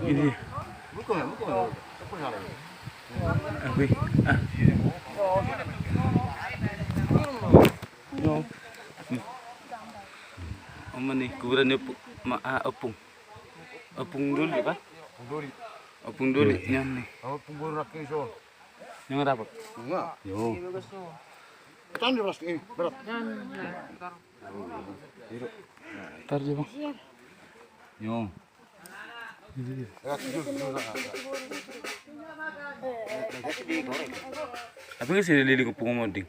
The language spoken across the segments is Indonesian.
Ini. Mana ni kuburan opung. Opung dulu kan? Opung dulu yang ni. Opung dulu nak iso. Yang apa? Enggak. Yo. Kan di ini berat. Tar je bang. Yo. Apa nggak sih liling opung moding?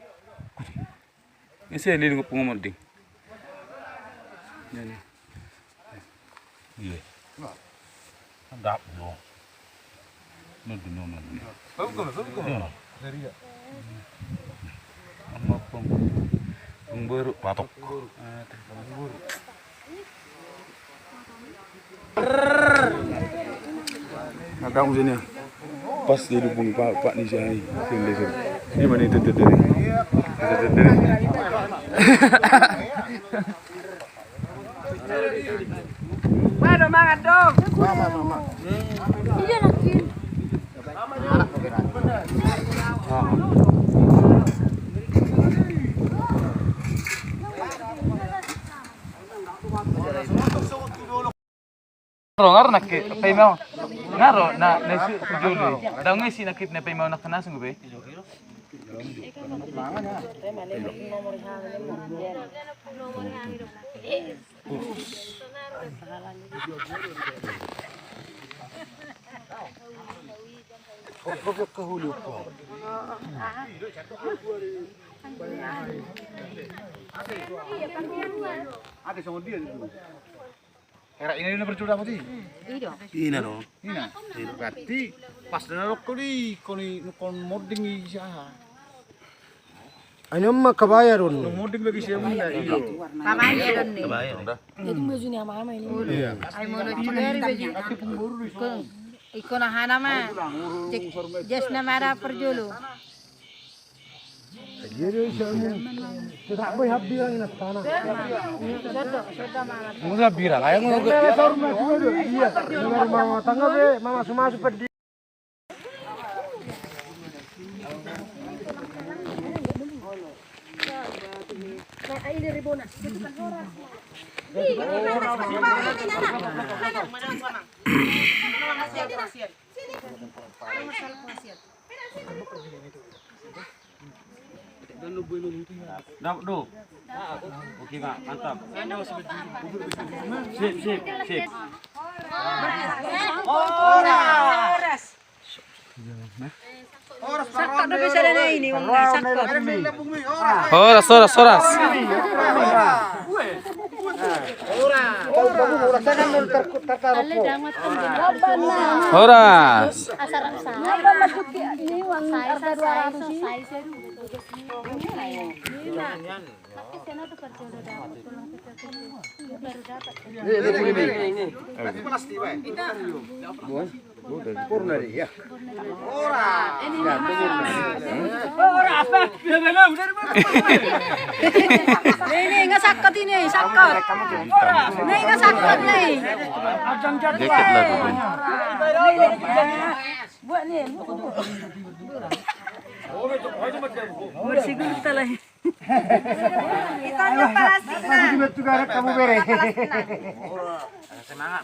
Nggak sih liling opung moding? Ini. Iya. Andap yo. Nanti nona. Bagus. Dari ya. Amma pengbaru patok. Pengbaru. Agak sini. Pas di lubung Pak Nisai. Sini. Ini mana itu dari? Mana mangan dong? Mama. Iya lagi. Ngar nak pay mau. Ngaro na nasi juli. Daw nga si nakit na pay mau nak kanasang be. Kok kahuli ko. Ada sama dia itu. Era ini na berjuda pati. Ina no. Ina. Ina berarti pas na ko di kon moding siya. Ano makabaya ron? Moding lagi siya muna. Kamay ron ni. Kabaya dah. Ito mo jud ni mama ini. Ay mo na chigari beji. Iko na hana ma. Just na mara perjulu. Jadi siya mo. Tidak boy habbi lang na sana. Musa bira lah yang Iya. Dengar mama tangga be, mama sumasuk pedi. Do. Okey Mak, mantap. Sip. Oras. Sakto na bisa na ini wong sakto. Horas. Horas. Ini enggak sakit ini, sakit. Ini enggak sakit nih. Deket lah tu. Buat ni. Bersih dulu telah. Kita ni plastik lah. Kamu bere.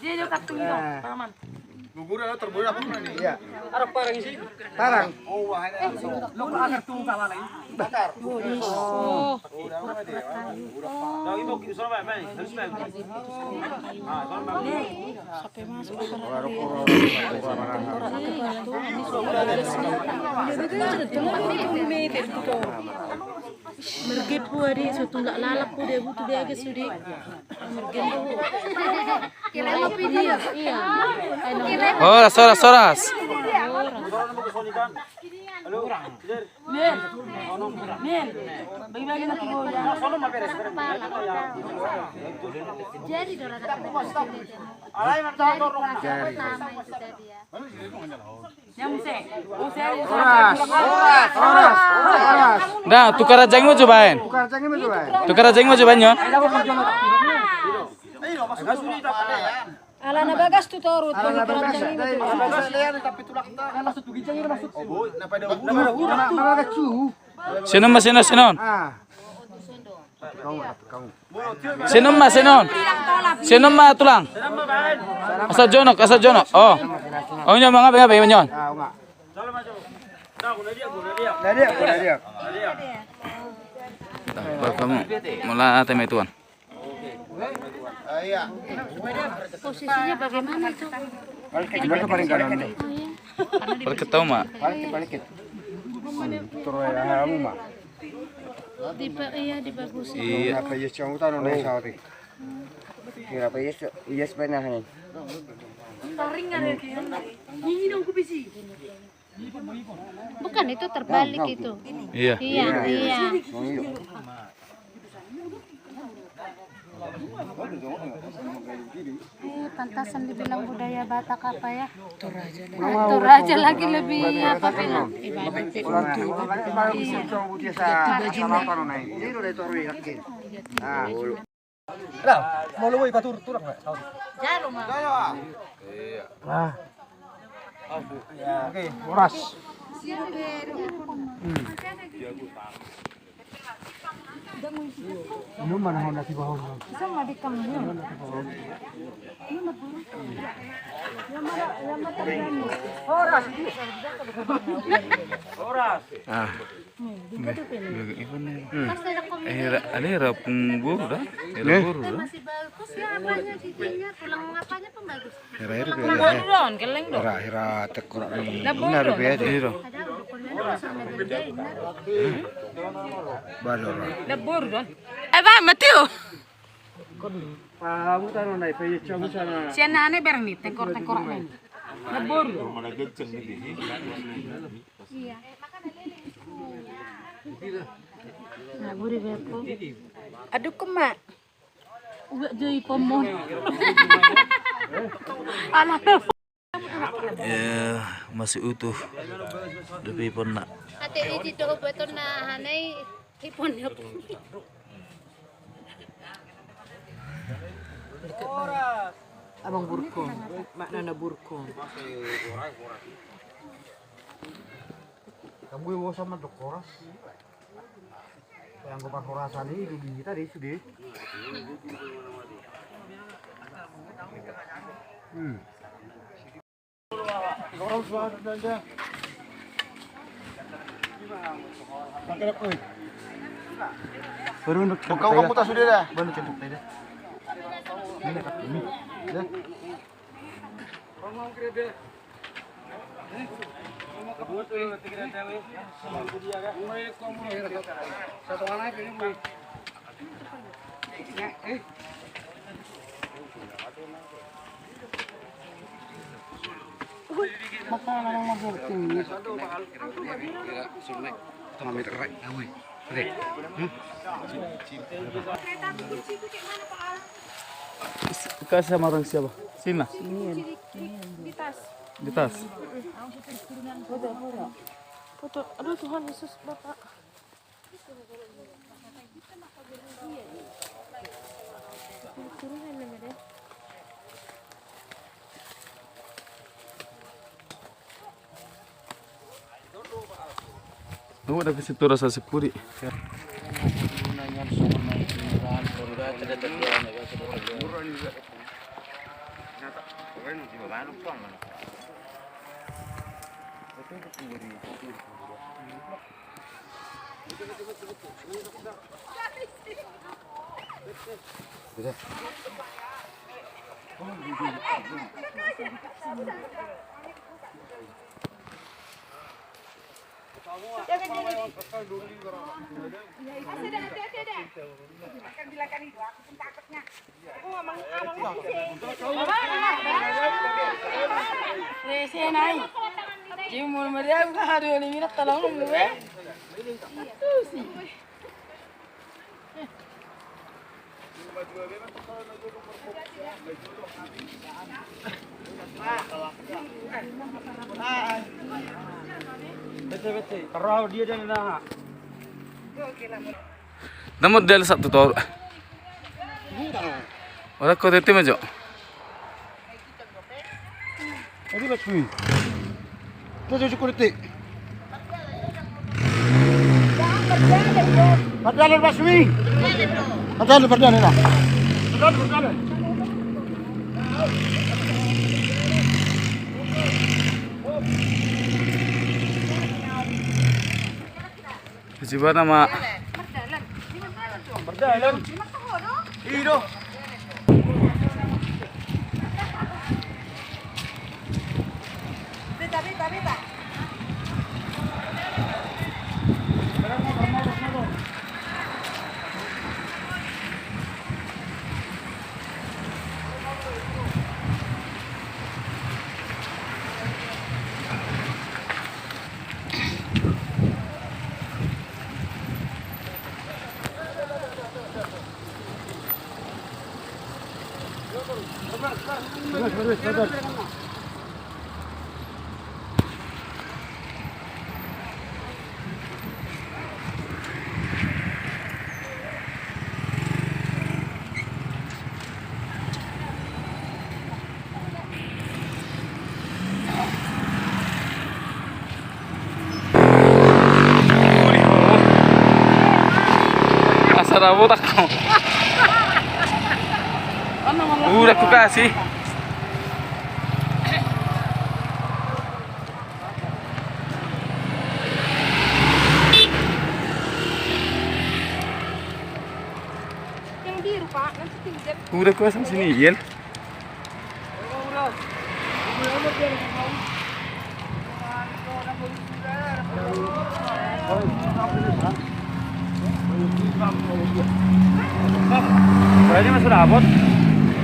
Dia juga tunggu, paman. Gugur ada terbunuh apa nih? Iya. Arab parang isi. Parang. Oh, wah ini. Lo agar tuh kawan lain. Bakar. Oh. Dawai mau kisah apa? Harus main. Sampai masuk. Mergip po adi so tulak lalap po dia butuh dia ke sudi. Mergip po. Kira lo iya. Iya. Horas. Bagi-bagi nanti gue jadi dorang Dah, tukar rajang mo cobain. Tukar rajang mo cobain yo. ala na bagas tu torut bagi kerajaan ini Sinom mas sinon sinon. Sinom mas sinon. Sinom ma tulang. Asa jonok asa jonok. Oh. Oh nya mga ngabe nyon. Kamu mula teme tuan. posisinya bagaimana itu Balik tahu mak. iya dibagusin Iya. bukan itu terbalik itu Iya. iya pantasan dibilang budaya Batak apa ya? Toraja lagi lebih apa bilang? Mau luwih ka turang nggak? Jaro mah. Oke, boras. Ano man ako natibahon mo? Sama di kamu. Ah. Ada rapung buru dah. Buru dah. Masih bagus ya apanya giginya, tulang apanya pun bagus. Don, keleng dong. Hira tekor ni. Benar Iya. Ada udah sama berjain. Balor. Lebur don. Ba, Mateo. Pahamu tano na ipaye chamu sana. Si anane bareng nih, tengkor-tengkor nih. Lebur. Iya. Nah, buri bepo. Aduh kemak. Uga joy pomon. Alah. Ya, masih utuh. Lebih pun nak. Ate iti to beton na hanay ipon yo. Abang burkong. Makna burkong. Kamu yang sama dokoras. Yang gua korasan ini di kita deh sudah. Orang suara saja. Baru untuk kamu tak sudah dah. Baru untuk tadi. Ini kat ini. Dah. Kasih sama orang siapa? Sina. Di tas. Di tas. Foto. Aduh Tuhan Yesus Bapak. Oh, ada kesitu rasa sepuri. Rese naik. Cuma meriam kado ni minat tolong lu Namun dia satu tuh. Orang kau tete macam. 어디 봤지? 또 저거 그랬대. Padahal basmi. Padahal lah. Padahal. Coba nama. Padahal. Iro. Beta. Sabar. Asal rambut aku. Udah aku kasih. Yang biru Pak, nanti pinjam. Udah aku asal sini, Ian. Kayaknya masih rabot.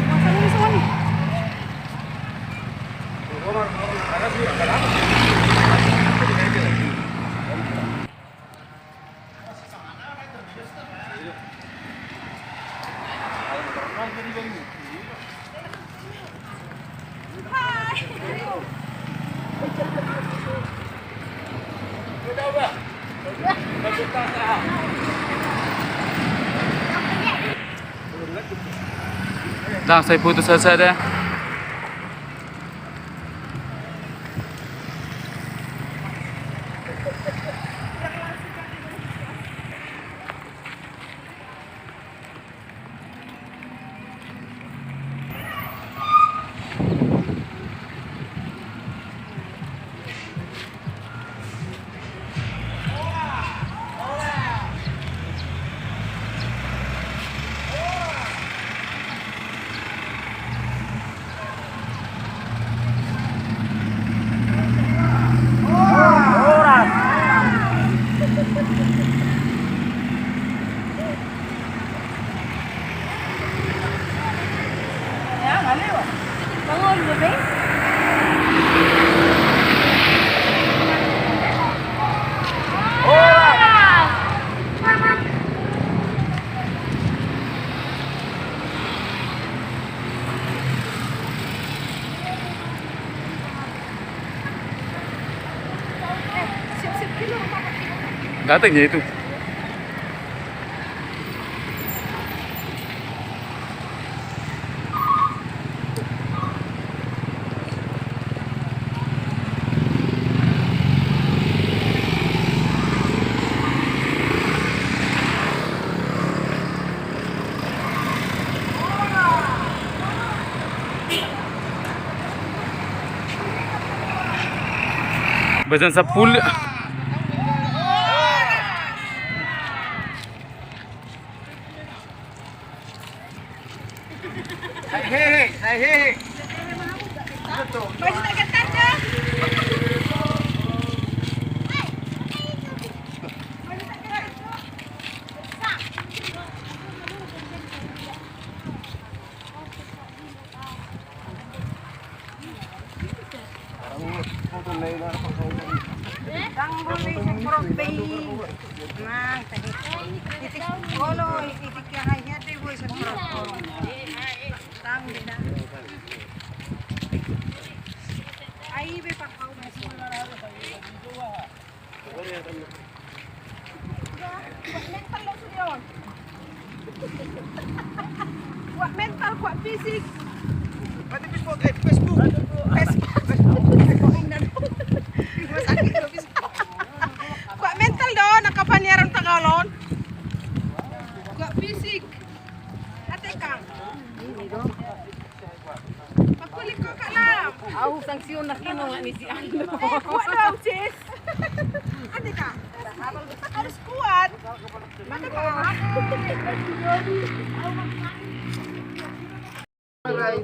Masanya semua nih. Dah, saya putus selesai dah. Bangun, bebe. Sip-sip dulu. Datangnya itu. Bajan sa pool. Hey. Baju tak ketat dah. Foto lain lah. Europe. Mang tadi. Titik kolo titik yang hanya di boy sa Europe. Tang dina. Ai be pakau masih mental lo sudah. Kuat mental, kuat fisik. Pati Facebook, Facebook. Kuat mental doon, nakapaniran Tagalog. Kuat fisik. Ate Kang. Pagkulik ko ka lang. Aku sanksiun na kino ni si Ando. Kuat daw, sis. Ate Kang. Harus kuat. Ate Kang.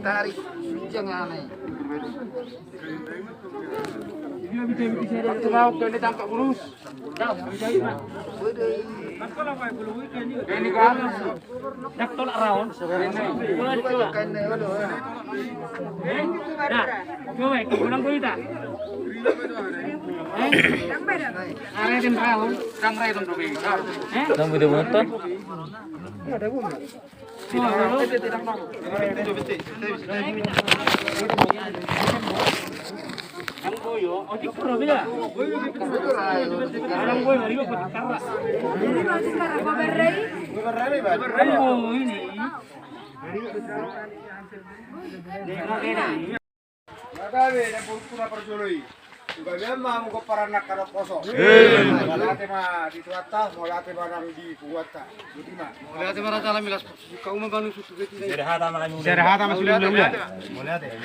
Tarik. Jangan aneh. Tumaw ko ni tampak burus. Ini kan dak tolak raon. Nah, coba pulang ko ita. Are din raon, kang ray dong dobi. Dong video motor. Ada gua. Ang boyo, o di puro bila. Ang boyo marigo ko karra. Ini masih sekarang goberrei. Oh ini. Magabe na pura perjoloi. Juga memang muka para nak karo kosong. Malate mah di tuata, malate barang di kuata. Jadi mah. Malate barang dalam milas kau mah banu susu beti. Serahata mah sudah udah. Malate.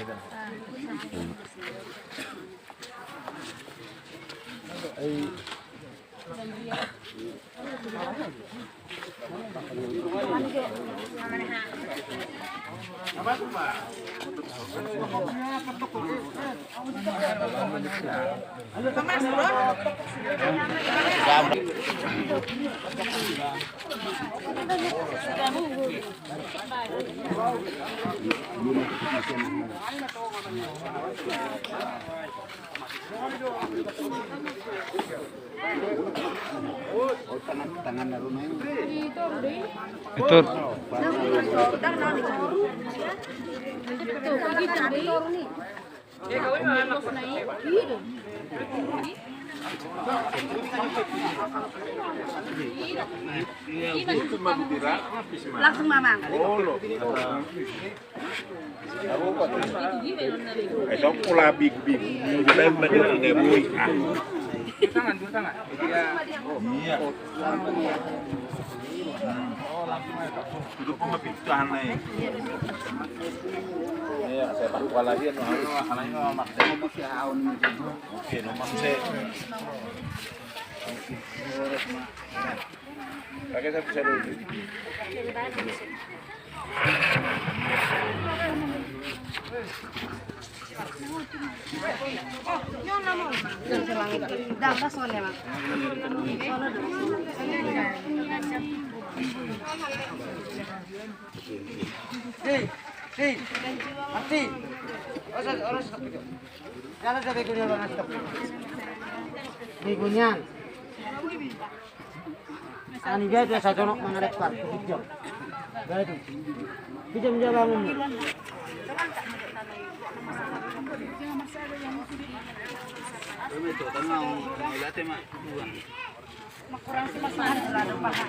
Betul. Langsung mamang. Eso pula big dan benar ada bui. Tangan. Iya. Duduk pembicaraan nih. Iya, saya bakal lagi anaknya makanya masih haun. Oke, nomor saya. Pakai saya bisa dulu. Yun na mo. Dapat soleh mak. Hey, Arti. Oras. Kala sa begonya banget stop. Begonya. Ani dia sa jonok mangarep par, hijau. Gadu. Hijau jalanmu. Itu tengah ilate mak. Makurang si Mas Mahal selalu paham.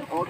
Oh,